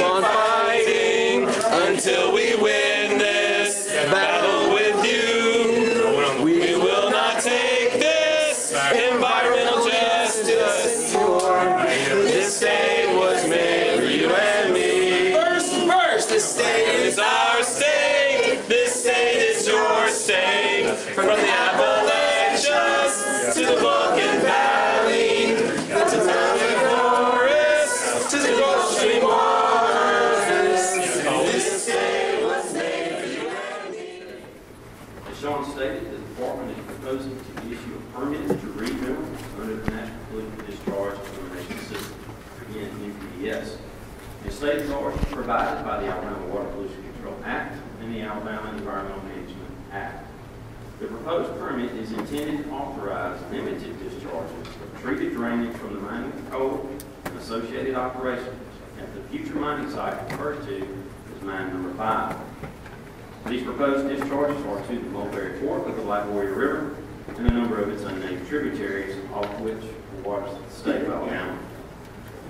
on fighting until we win this battle with you. We will not take this environmental justice. This state was made for you and me. First, this state is our state. This state is your state. From the Appalachians to the Vulcan Valley, to the mountain forest, to the Gulf Stream waters. This state was made for you and me. As Sean stated, the department is proposing to issue a permit to read minerals under the National Pollutant Discharge Elimination System, again, NPDES. The state charge is provided by the Alabama Water Pollution Control Act and the Alabama Environmental Management Act. The proposed permit is intended to authorize limited discharges of treated drainage from the mining of coal and associated operations at the future mining site referred to as mine number 5. These proposed discharges are to the Mulberry Fork of the Black Warrior River and a number of its unnamed tributaries, all of which waters the state of Alabama.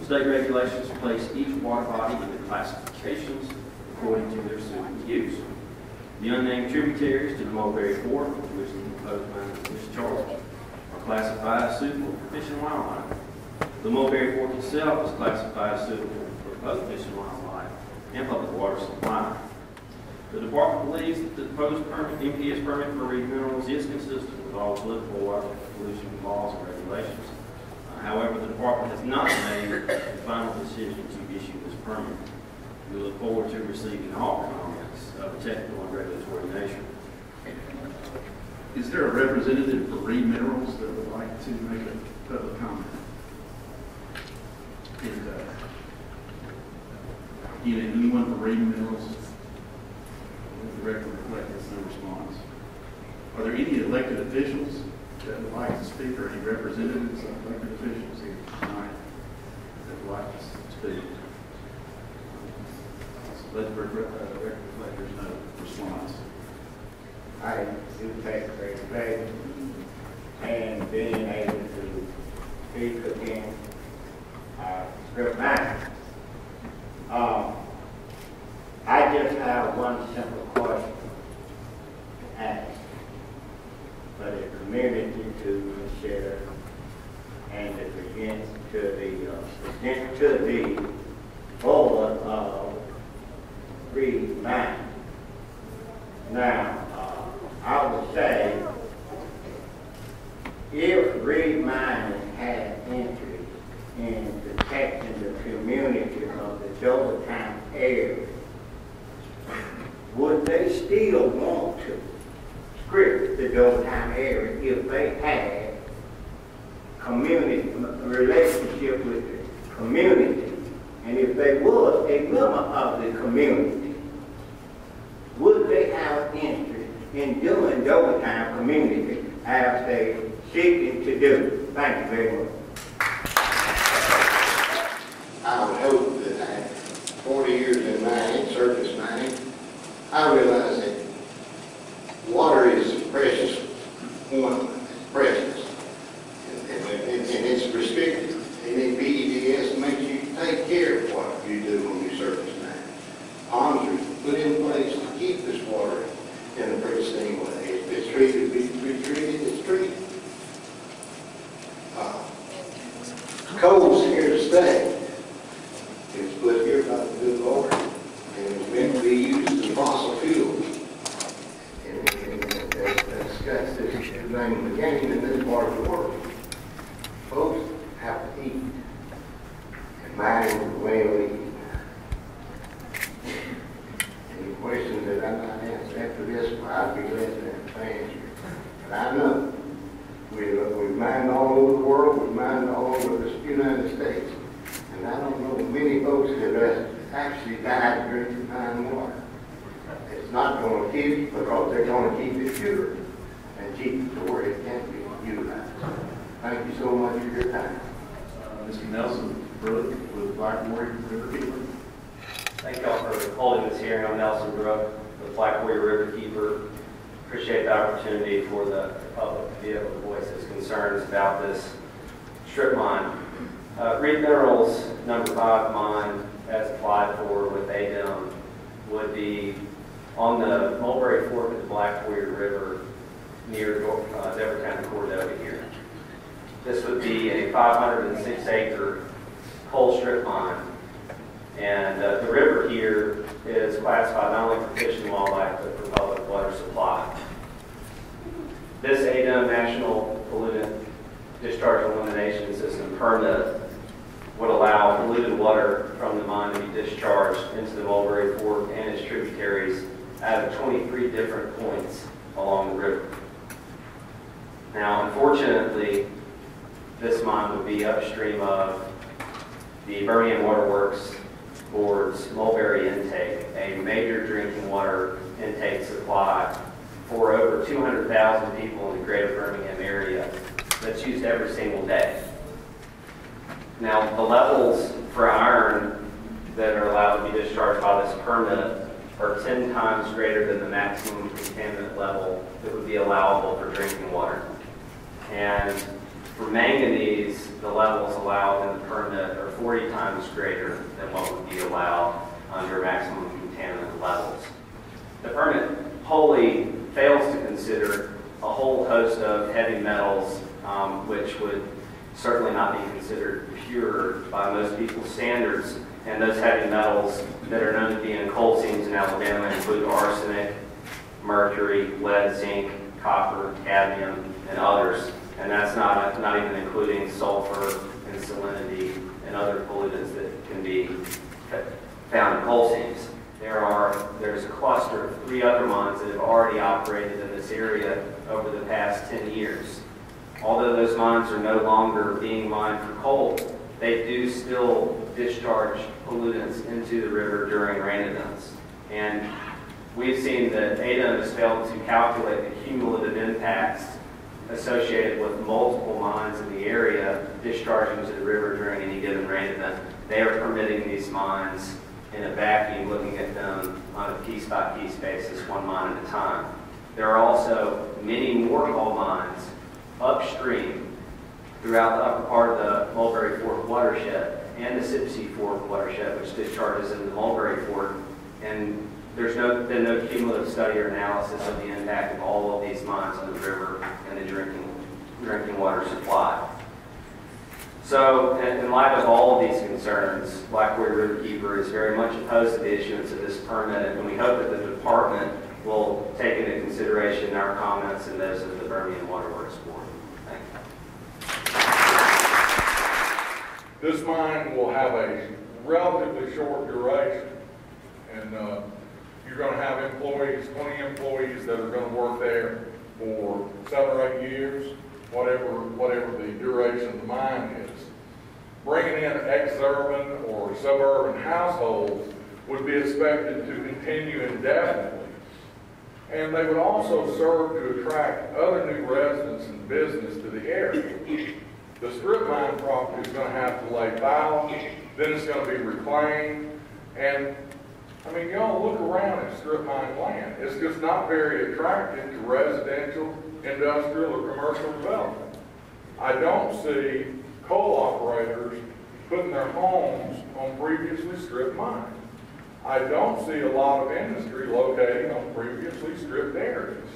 State regulations place each water body into classifications according to their suitable use. The unnamed tributaries to the Mulberry Fork, which the proposed mine discharge, are classified as suitable for fish and wildlife. The Mulberry Fork itself is classified as suitable for both fish and wildlife and public water supply. The department believes that the proposed MPS permit for reed minerals is consistent with all applicable water pollution laws and regulations. However, the department has not made the final decision to issue this permit. We look forward to receiving all comments of a technical and regulatory nature. Is there a representative for reed minerals that would like to make a public comment? Anyone for reed minerals? The record reflects no response. Are there any elected officials that would like to speak, or any representatives of elected officials here tonight that would like to speak? So let the record reflect there's no response. I do take great pleasure and being able to speak again. Strip mine. I just have one simple question to ask for the community to consider and to present to the board of reed mine. Now, I would say if reed mining had interest in protecting the community of the Dovertown area, would they still want to script the Dovertown area if they had community relationship with the community, and if they was a member of the community, would they have interest in doing Dovertown community as they seeking to do? Thank you very much. I would hope that after 40 years in mining, surface mining, I realize that water is precious, precious, and it's restricted. And then PEDS makes you take care of what you do when you surface mine. Ponds are put in place to keep this water in a pristine way. If it's treated, it's treated. Coal's here to stay. It was put here by the good Lord, and it was meant to be used as a fossil fuel. And that's the name of the game in this part of the world. Folks have to eat, and mining is the way we eat. Any questions that I'm not answering after this, I'll be glad to answer. But I know we've mined all over the world, we've mined all over the United States. And I don't know many folks that have actually died drinking fine water. It's not going to keep because they're going to keep it pure and keep it to where it can't be utilized. Thank you so much for your time. Mr. Nelson Brook with Black Warrior Riverkeeper. Thank y'all for holding this hearing. I'm Nelson Brook with Black Warrior Riverkeeper. Appreciate the opportunity for the public to be able to voice its concerns about this strip mine. Reed Minerals number 5 mine as applied for with ADEM would be on the Mulberry Fork of the Black Warrior River near Dovertown and Cordova here. This would be a 506-acre coal strip mine. And the river here is classified not only for fish and wildlife, but for public water supply. This ADEM National Pollutant Discharge Elimination System permit would allow polluted water from the mine to be discharged into the Mulberry Fork and its tributaries at 23 different points along the river. Now, unfortunately, this mine would be upstream of the Birmingham Waterworks Board's Mulberry intake, a major drinking water intake supply for over 200,000 people in the greater Birmingham area that's used every single day. Now, the levels for iron that are allowed to be discharged by this permit are 10 times greater than the maximum contaminant level that would be allowable for drinking water. And for manganese, the levels allowed in the permit are 40 times greater than what would be allowed under maximum contaminant levels. The permit wholly fails to consider a whole host of heavy metals, which would certainly not be considered pure by most people's standards. And those heavy metals that are known to be in coal seams in Alabama include arsenic, mercury, lead, zinc, copper, cadmium, and others. And that's not even including sulfur and salinity and other pollutants that can be found in coal seams. There's a cluster of 3 other mines that have already operated in this area over the past 10 years. Although those mines are no longer being mined for coal, they do still discharge pollutants into the river during rain events. And we've seen that ADEM has failed to calculate the cumulative impacts associated with multiple mines in the area discharging to the river during any given rain event. They are permitting these mines in a vacuum, looking at them on a piece-by-piece basis, one mine at a time. There are also many more coal mines upstream throughout the upper part of the Mulberry Fork watershed and the Sipsey Fork watershed, which discharges into the Mulberry Fork. And there's been no cumulative study or analysis of the impact of all of these mines on the river and the drinking water supply. So, in light of all of these concerns, Black Warrior Riverkeeper is very much opposed to the issuance of this permit, and we hope that the department will take into consideration our comments and those of the Birmingham Waterworks Board. Thank you. This mine will have a relatively short duration, and you're going to have employees, 20 employees that are going to work there for 7 or 8 years, whatever the duration of the mine is. Bringing in ex-urban or suburban households would be expected to continue indefinitely. And they would also serve to attract other new residents and business to the area. The strip mine property is going to have to lay fallow, then it's going to be reclaimed, and I mean, y'all look around at strip mine land. It's just not very attractive to residential, industrial, or commercial development. I don't see coal operators putting their homes on previously stripped mines. I don't see a lot of industry locating on previously stripped areas.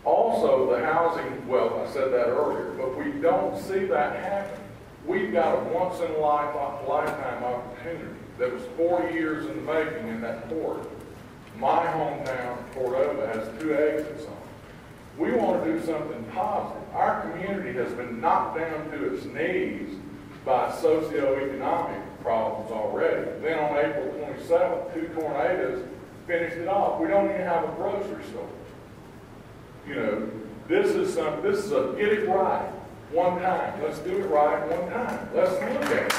Also, the housing, well, I said that earlier, but we don't see that happen. We've got a once-in-a-lifetime opportunity that was 40 years in the making in that port. My hometown, Cordova, has 2 exits on it. We want to do something positive. Our community has been knocked down to its knees by socioeconomic problems already. Then on April 27th, 2 tornadoes finished it off. We don't even have a grocery store. You know, this is a get it right one time. Let's do it right one time. Let's look at it.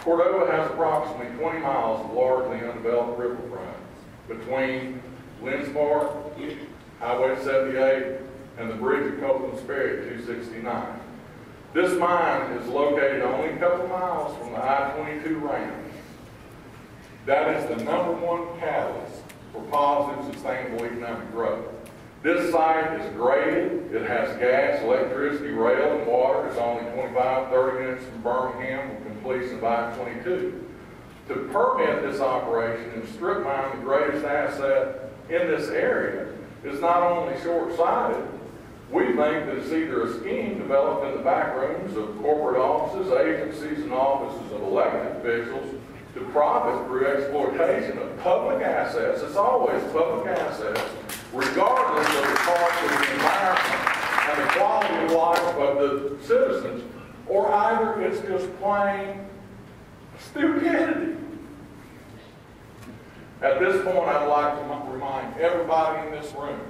Cordova has approximately 20 miles of largely undeveloped riverfront between Lynn's Park, Highway 78, and the bridge at Copeland's Ferry at 269. This mine is located only a couple miles from the I-22 ramp. That is the #1 catalyst for positive, sustainable economic growth. This site is graded. It has gas, electricity, rail, and water. It's only 25, 30 minutes from Birmingham, with completion by 22. To permit this operation and strip mine the greatest asset in this area is not only short-sighted, we think that it's either a scheme developed in the back rooms of corporate offices, agencies, and offices of elected officials to profit through exploitation of public assets. It's always public assets, regardless of the cost of the environment and the quality of life of the citizens, or either it's just plain stupidity. At this point, I'd like to remind everybody in this room,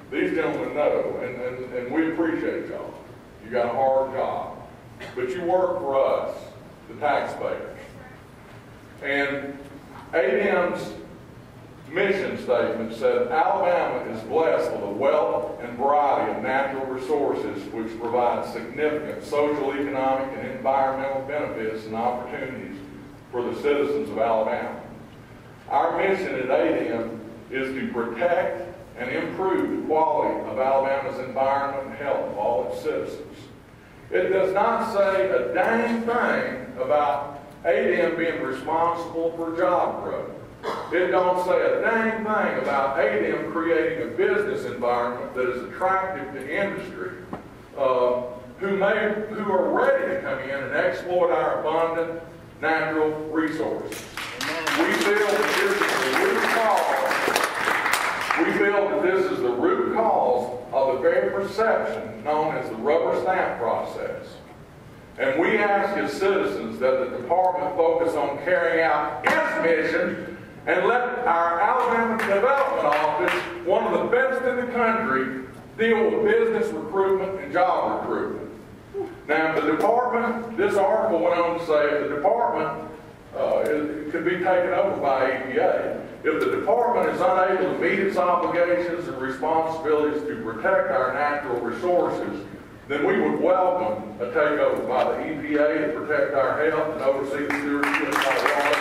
these gentlemen know, and we appreciate y'all. You got a hard job, but you work for us, the taxpayers. And ADEM's mission statement said, Alabama is blessed with a wealth and variety of natural resources which provide significant social, economic, and environmental benefits and opportunities for the citizens of Alabama. Our mission at ADEM is to protect and improve the quality of Alabama's environment and health of all its citizens. It does not say a dang thing about ADEM being responsible for job growth. It don't say a dang thing about ADEM creating a business environment that is attractive to industry, who are ready to come in and exploit our abundant natural resources. We feel that this is the root cause of the very perception known as the rubber stamp process. And we ask as citizens that the department focus on carrying out its mission and let our Alabama Development Office, one of the best in the country, deal with business recruitment and job recruitment. Now, if the department, this article went on to say, if the department it could be taken over by EPA. If the department is unable to meet its obligations and responsibilities to protect our natural resources, then we would welcome a takeover by the EPA to protect our health and oversee the stewardship of our water